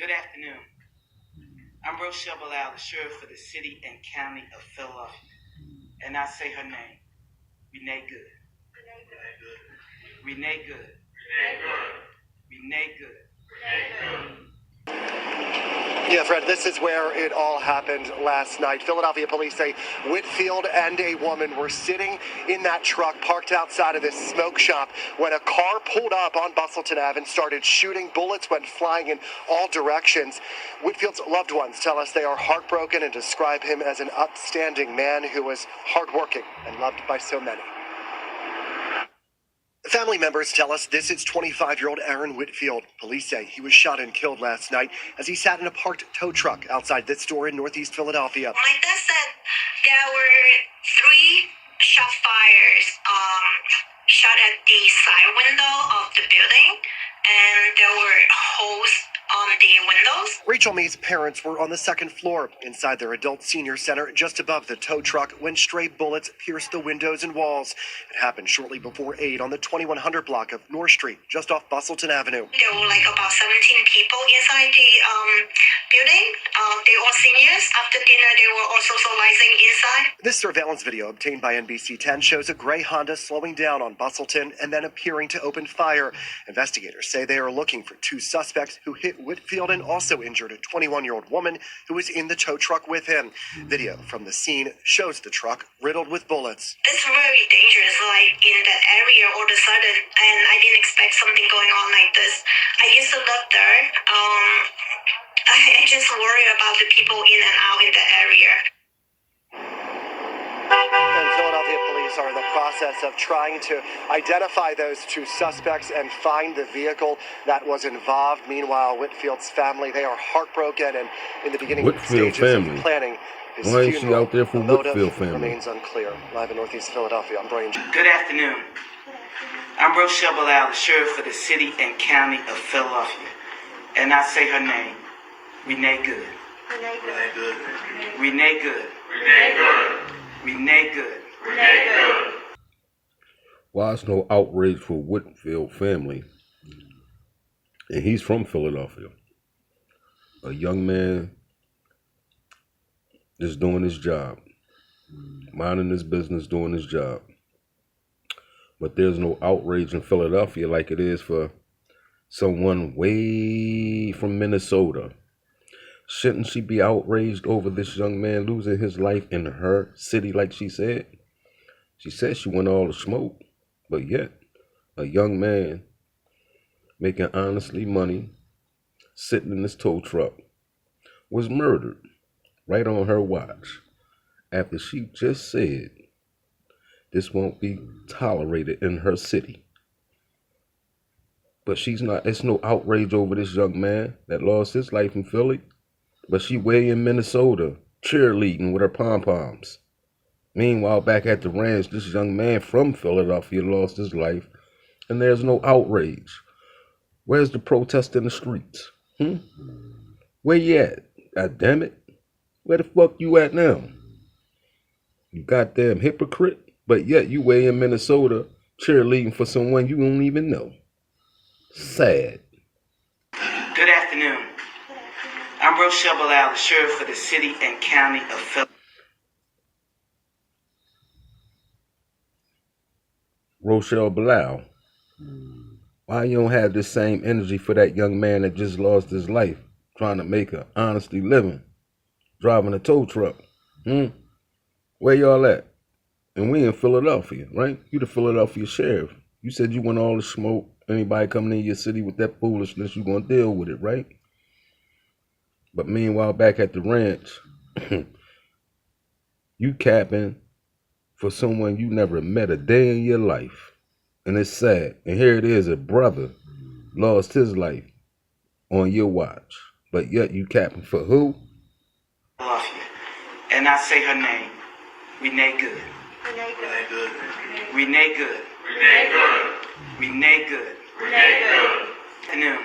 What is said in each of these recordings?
Good afternoon. I'm Rochelle, Bilal, the sheriff for the city and county of Philadelphia. And I say her name. Renee Good. Renee Good. Renee Good. Yeah, Fred, this is where it all happened last night. Philadelphia police say Whitfield and a woman were sitting in that truck parked outside of this smoke shop when a car pulled up on Bustleton Ave and started shooting. Bullets went flying in all directions. Whitfield's loved ones tell us they are heartbroken and describe him as an upstanding man who was hardworking and loved by so many. Family members tell us this is 25-year-old Aaron Whitfield. Police say he was shot and killed last night as he sat in a parked tow truck outside this store in Northeast Philadelphia. My dad said there were 3 shot fires shot at the side window of the building, and there were holes on the windows. Rachel Mee's parents were on the second floor inside their adult senior center just above the tow truck when stray bullets pierced the windows and walls. It happened shortly before 8 on the 2100 block of North Street, just off Bustleton Avenue. There were like about 17 people inside the building. They were all seniors. After dinner, they were all socializing inside. This surveillance video obtained by NBC 10 shows a gray Honda slowing down on Bustleton and then appearing to open fire. Investigators say they are looking for 2 suspects who hit Whitfield and also injured a 21-year-old woman who was in the tow truck with him. Video from the scene shows the truck riddled with bullets. It's very dangerous, like in that area all of a sudden, and I didn't expect something going on like this. I used to live there. I just worry about the people in and out in the area. And Philadelphia police are in the process of trying to identify those 2 suspects and find the vehicle that was involved. Meanwhile, Whitfield's family, they are heartbroken and in the beginning Whitfield stages family. of planning his Why is funeral. she out there for The motive Whitfield family? remains unclear. Live in Northeast Philadelphia, I'm Brian. Good afternoon. I'm Rochelle, Bilal, the sheriff for the city and county of Philadelphia. And I say her name. Renee Good. Renee Good. Renee Good. Renee Good. Renee Good. Renee Good. Why is no outrage for Whitfield family? And he's from Philadelphia. A young man is doing his job, minding his business, doing his job. But there's no outrage in Philadelphia like it is for someone way from Minnesota. Shouldn't she be outraged over this young man losing his life in her city like she said? She said she went all the smoke, but yet a young man making honestly money, sitting in this tow truck, was murdered right on her watch after she just said this won't be tolerated in her city. But she's not, it's no outrage over this young man that lost his life in Philly, but she way in Minnesota cheerleading with her pom-poms. Meanwhile, back at the ranch, this young man from Philadelphia lost his life, and there's no outrage. Where's the protest in the streets? Where you at? God damn it. Where the fuck you at now? You goddamn hypocrite, but yet you way in Minnesota cheerleading for someone you don't even know. Sad. Good afternoon. I'm Rochelle, Bilal, the sheriff for the city and county of Philadelphia. Rochelle Bilal, why you don't have the same energy for that young man that just lost his life trying to make an honestly living, driving a tow truck? Where y'all at? And we in Philadelphia, right? You the Philadelphia sheriff. You said you want all the smoke. Anybody coming in your city with that foolishness, you gonna deal with it, right? But meanwhile, back at the ranch, you capping for someone you never met a day in your life. And it's sad. And here it is, a brother lost his life on your watch. But yet you capping for who? And I say her name. Renee Good. Renee Good. Renee Good. Renee Good. Renee Good. Renee Good. Afternoon.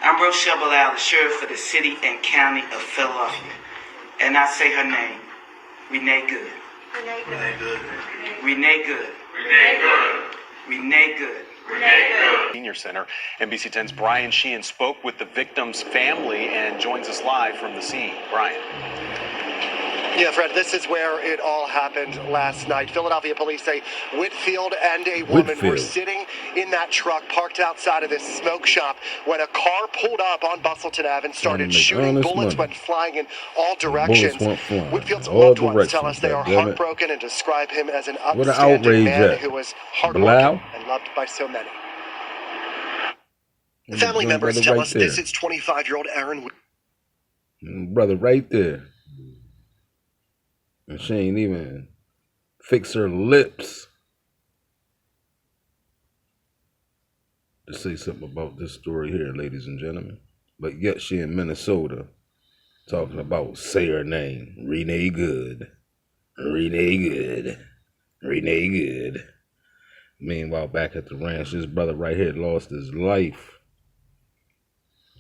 I'm Rochelle, Bilal, the sheriff for the city and county of Philadelphia. And I say her name. Renee Good. Renee Good. Renee Good. Renee Good. Renee Good. Senior Center. NBC 10's Brian Sheehan spoke with the victim's family and joins us live from the scene. Brian. Yeah, Fred, this is where it all happened last night. Philadelphia police say Whitfield and a woman were sitting in that truck parked outside of this smoke shop when a car pulled up on Bustleton Ave and started shooting. Bullets went flying in all directions. Whitfield's loved ones tell us they are heartbroken and describe him as an upstanding man who was hardworking and loved by so many. Family members tell us this is 25-year-old Aaron. Brother right there. And she ain't even fix her lips to say something about this story here, ladies and gentlemen. But yet she in Minnesota talking about say her name. Renee Good. Renee Good. Renee Good. Meanwhile, back at the ranch, this brother right here lost his life.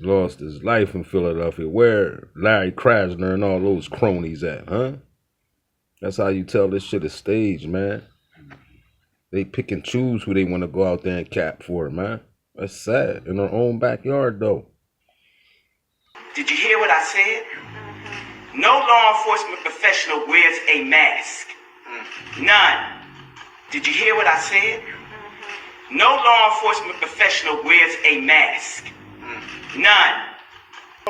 Lost his life in Philadelphia. Where Larry Krasner and all those cronies at, huh? That's how you tell this shit is staged, man. They pick and choose who they want to go out there and cap for, man. That's sad. In our own backyard, though. Did you hear what I said? No law enforcement professional wears a mask. None. Did you hear what I said? No law enforcement professional wears a mask. None.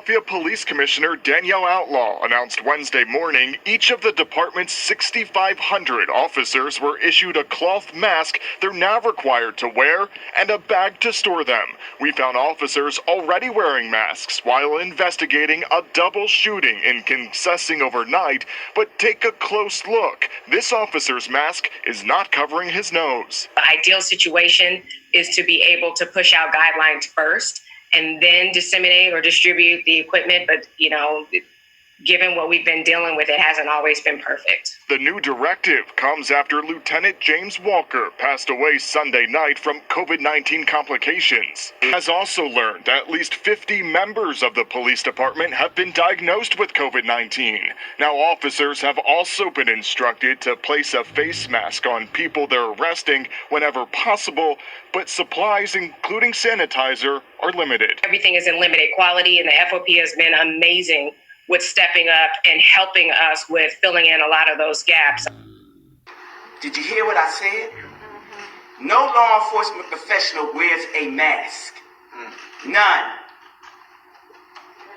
Philadelphia Police Commissioner Danielle Outlaw announced Wednesday morning each of the department's 6,500 officers were issued a cloth mask they're now required to wear and a bag to store them. We found officers already wearing masks while investigating a double shooting in Concessing overnight, but take a close look. This officer's mask is not covering his nose. The ideal situation is to be able to push out guidelines first and then disseminate or distribute the equipment. But, you know, given what we've been dealing with, it hasn't always been perfect. The new directive comes after Lieutenant James Walker passed away Sunday night from COVID-19 complications. He has also learned at least 50 members of the police department have been diagnosed with COVID-19. Now officers have also been instructed to place a face mask on people they're arresting whenever possible, but supplies, including sanitizer, are limited. Everything is in limited quality, and the FOP has been amazing with stepping up and helping us with filling in a lot of those gaps. Did you hear what I said? No law enforcement professional wears a mask. None.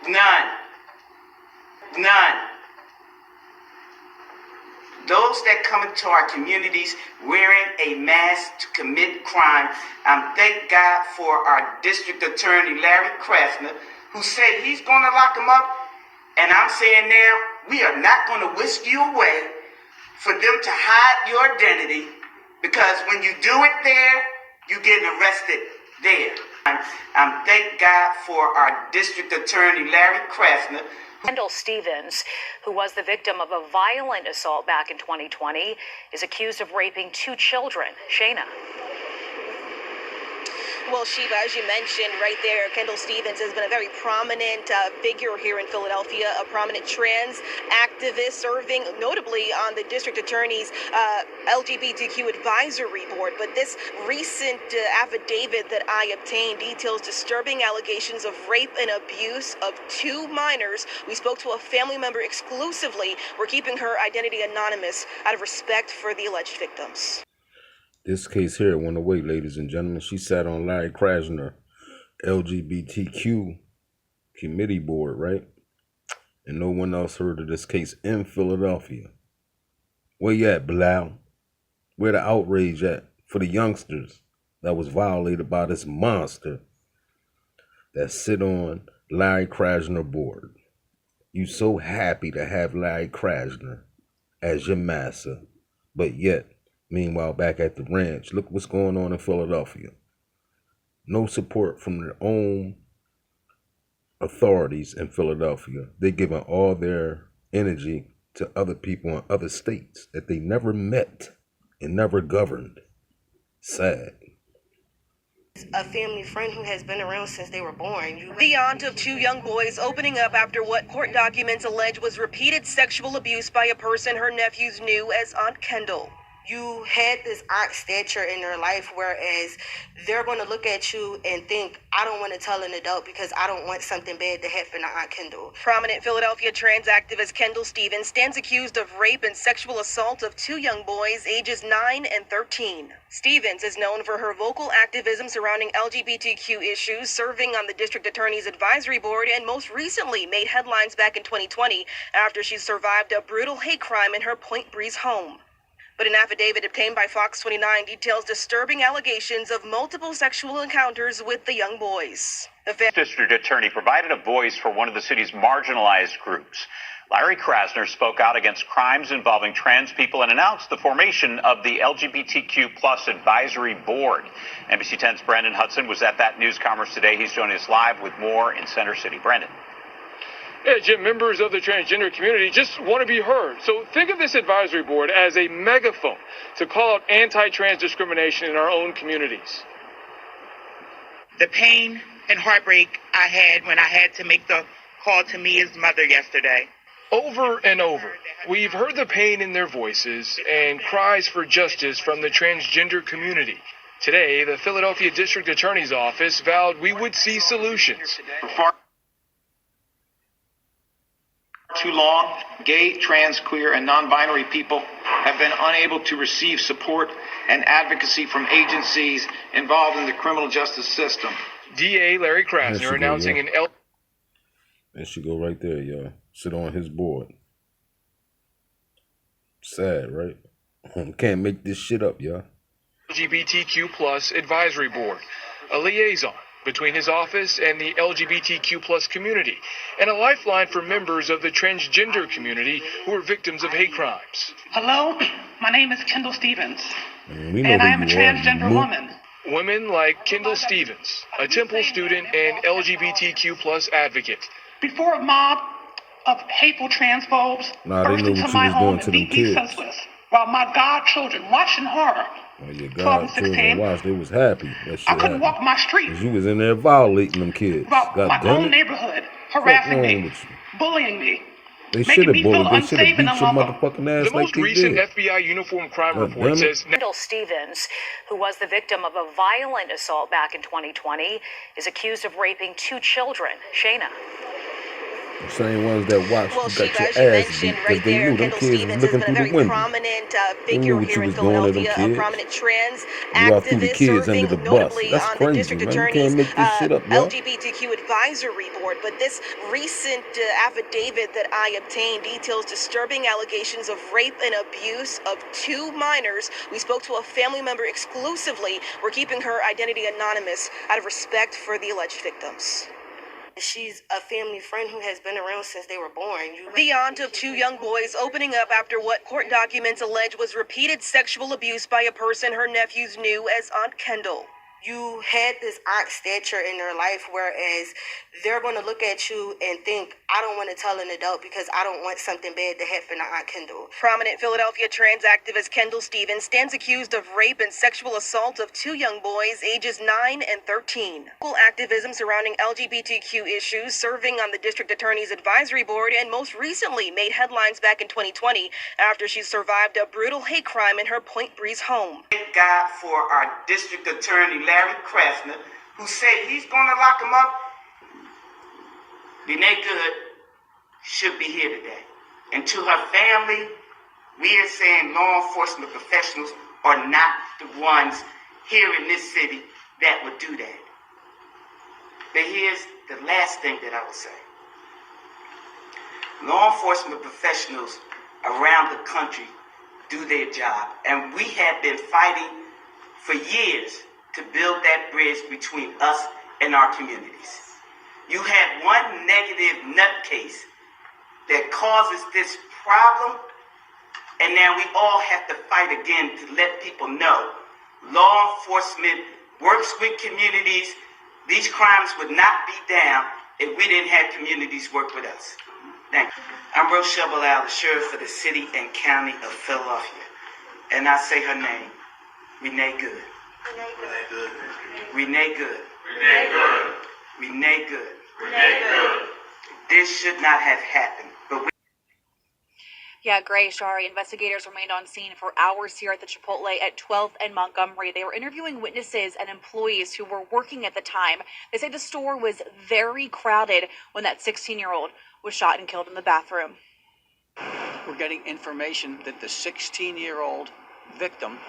None. None. Those that come into our communities wearing a mask to commit crime, thank God for our district attorney, Larry Krasner, who said he's going to lock them up. And I'm saying now, we are not going to whisk you away for them to hide your identity, because when you do it there, you're getting arrested there. Thank God for our district attorney, Larry Krasner. Kendall Stevens, who was the victim of a violent assault back in 2020, is accused of raping 2 children. Shayna. Well, Shiva, as you mentioned right there, Kendall Stevens has been a very prominent figure here in Philadelphia, a prominent trans activist serving notably on the district attorney's LGBTQ advisory board. But this recent affidavit that I obtained details disturbing allegations of rape and abuse of 2 minors. We spoke to a family member exclusively. We're keeping her identity anonymous out of respect for the alleged victims. This case here went away, ladies and gentlemen. She sat on Larry Krasner, LGBTQ committee board, right? And no one else heard of this case in Philadelphia. Where you at, Bilal? Where the outrage at for the youngsters that was violated by this monster that sit on Larry Krasner board? You so happy to have Larry Krasner as your master, but yet, meanwhile, back at the ranch, look what's going on in Philadelphia. No support from their own authorities in Philadelphia. They're giving all their energy to other people in other states that they never met and never governed. Sad. A family friend who has been around since they were born. The aunt of 2 young boys opening up after what court documents allege was repeated sexual abuse by a person her nephews knew as Aunt Kendall. You had this aunt stature in their life, whereas they're going to look at you and think, I don't want to tell an adult because I don't want something bad to happen to Aunt Kendall. Prominent Philadelphia trans activist Kendall Stevens stands accused of rape and sexual assault of 2 young boys ages 9 and 13. Stevens is known for her vocal activism surrounding LGBTQ issues, serving on the district attorney's advisory board, and most recently made headlines back in 2020 after she survived a brutal hate crime in her Point Breeze home. But an affidavit obtained by Fox 29 details disturbing allegations of multiple sexual encounters with the young boys. The district attorney provided a voice for one of the city's marginalized groups. Larry Krasner spoke out against crimes involving trans people and announced the formation of the LGBTQ plus advisory board. NBC 10's Brendan Hudson was at that news conference today. He's joining us live with more in Center City. Brendan. Yeah, Jim, members of the transgender community just want to be heard. So think of this advisory board as a megaphone to call out anti-trans discrimination in our own communities. The pain and heartbreak I had when I had to make the call to Mia's mother yesterday. Over and over, we've heard the pain in their voices and cries for justice from the transgender community. Today, the Philadelphia District Attorney's Office vowed we would see solutions. Too long, gay, trans, queer, and non-binary people have been unable to receive support and advocacy from agencies involved in the criminal justice system. DA Larry Krasner announcing an There she go right there, y'all. Sit on his board. Sad, right? Can't make this shit up, y'all. LGBTQ plus advisory board, a liaison between his office and the LGBTQ plus community, and a lifeline for members of the transgender community who are victims of hate crimes. Hello, my name is Kendall Stevens, and I am a transgender woman. Women like Kendall Stevens, a Temple student and LGBTQ plus advocate. Before a mob of hateful transphobes burst into my home and beat me senseless, while my godchildren watched in horror. Oh, your godchildren watched, they was happy. That shit I couldn't walk my street. You was in there violating them kids. About my own neighborhood, harassing me, bullying me. They should have bullied. They should have beat your motherfucking ass the most recent FBI uniform crime report says Kendall Stevens, who was the victim of a violent assault back in 2020, is accused of raping 2 children. Shayna. The same ones that watched Well, you got as your you ass mentioned beat right because they there, knew them Kendall kids was Stevens looking has through been a the very window. prominent They figure knew what you here in was doing to them Philadelphia, a kids. prominent trans You all threw the activist kids serving under the bus. notably That's on the crazy, district man. You attorney's can't make this shit up, y'all. LGBTQ advisory board. But this recent affidavit that I obtained details disturbing allegations of rape and abuse of 2 minors. We spoke to a family member exclusively. We're keeping her identity anonymous out of respect for the alleged victims. She's a family friend who has been around since they were born. The aunt of 2 young boys opening up after what court documents allege was repeated sexual abuse by a person her nephews knew as Aunt Kendall. You had this aunt stature in their life, whereas they're going to look at you and think, I don't want to tell an adult because I don't want something bad to happen to Aunt Kendall. Prominent Philadelphia trans activist Kendall Stevens stands accused of rape and sexual assault of 2 young boys ages 9 and 13. Activism surrounding LGBTQ issues, serving on the district attorney's advisory board, and most recently made headlines back in 2020 after she survived a brutal hate crime in her Point Breeze home. Thank God for our district attorney, Larry Krasner, who said he's going to lock him up. Renee Good should be here today. And to her family, we are saying law enforcement professionals are not the ones here in this city that would do that. But here's the last thing that I will say. Law enforcement professionals around the country do their job. And we have been fighting for years to build that bridge between us and our communities. You had one negative nutcase that causes this problem, and now we all have to fight again to let people know law enforcement works with communities. These crimes would not be down if we didn't have communities work with us. Thank you. I'm Rochelle, Bilal, the sheriff for the city and county of Philadelphia. And I say her name, Renee Good. Renee Good. Renee Good. Renee Good. Renee Good. Renee Good. This should not have happened. But Yeah, great, Shari. Investigators remained on scene for hours here at the Chipotle at 12th and Montgomery. They were interviewing witnesses and employees who were working at the time. They say the store was very crowded when that 16-year-old was shot and killed in the bathroom. We're getting information that the 16-year-old victim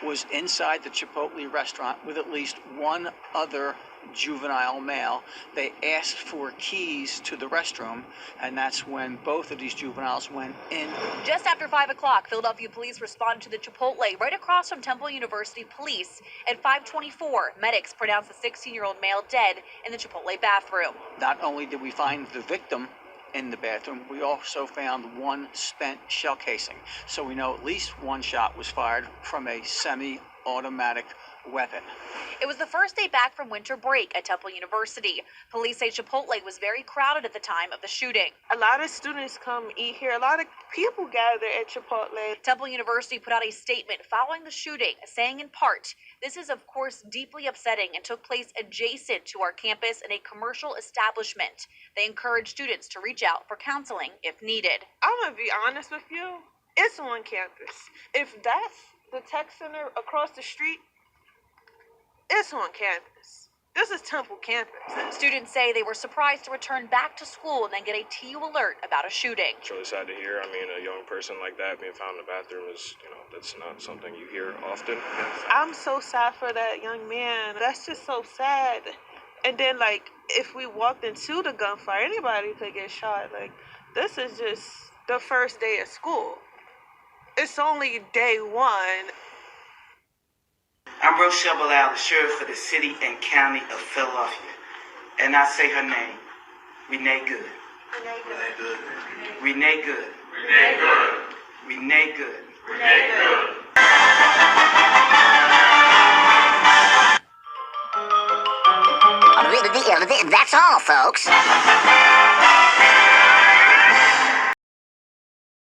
was inside the Chipotle restaurant with at least one other juvenile male. They asked for keys to the restroom, and that's when both of these juveniles went in. Just after 5 o'clock, Philadelphia police responded to the Chipotle right across from Temple University Police. At 5:24, medics pronounced the 16-year-old male dead in the Chipotle bathroom. Not only did we find the victim in the bathroom, we also found one spent shell casing. So we know at least one shot was fired from a semi-automatic weapon. It was the first day back from winter break at Temple University. Police say Chipotle was very crowded at the time of the shooting. A lot of students come eat here. A lot of people gather at Chipotle. Temple University put out a statement following the shooting, saying in part, "This is of course deeply upsetting and took place adjacent to our campus in a commercial establishment." They encourage students to reach out for counseling if needed. I'm going to be honest with you. It's on campus. If that's the tech center across the street, it's on campus. This is Temple campus. Students say they were surprised to return back to school and then get a TU alert about a shooting. It's really sad to hear. I mean, a young person like that being found in the bathroom is, that's not something you hear often. I'm so sad for that young man. That's just so sad. And then, if we walked into the gunfire, anybody could get shot. This is just the first day of school. It's only day one. I'm Rochelle, Bilal, the sheriff for the city and county of Philadelphia. And I say her name, Renee Good. Renee Good. Renee Good. Renee Good. Renee Good. Renee Good. That's all, folks.